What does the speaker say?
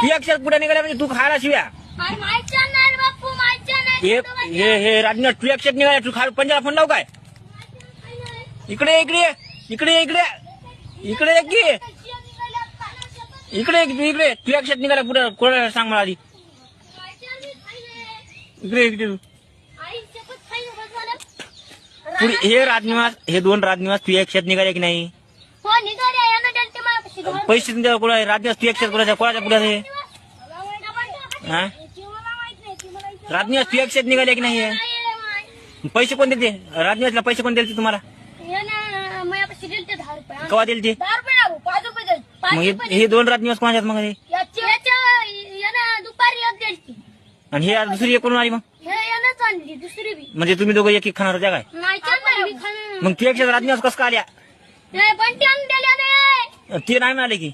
तू एकशे पुढे निघाल्या म्हणजे तू खायला शिव्या हे राजनाथ तू एकशे निघाल्या तू खा पंजाला फोन लावू काय इकडे इकडे इकडे इकडे इकडे इकडे इकडे इकडे तू एकशे निघाल्या पुढे कोणाला सांग मला आधी इकडे इकडे पुढे हे राजनिवास हे 2 राजनिवास तू एकशे निघाले की नाही पैसे तुमच्या कोणा राजनिवास तू एकशे कोणाच्या पुढे हा राजनिवास तू एकशे निघाले की नाही पैसे कोण देते राजनिवासला पैसे कोण देते तुम्हाला कवा दिले ते मग हे 2 राजनिवास कोणाच्यात मग आणि हे दुसरी कोण आली मग म्हणजे तुम्ही दोघं एक खाणार होत्या काय मग तू एकशे राजनिवास कसं का आल्या ते नाही मिळाले की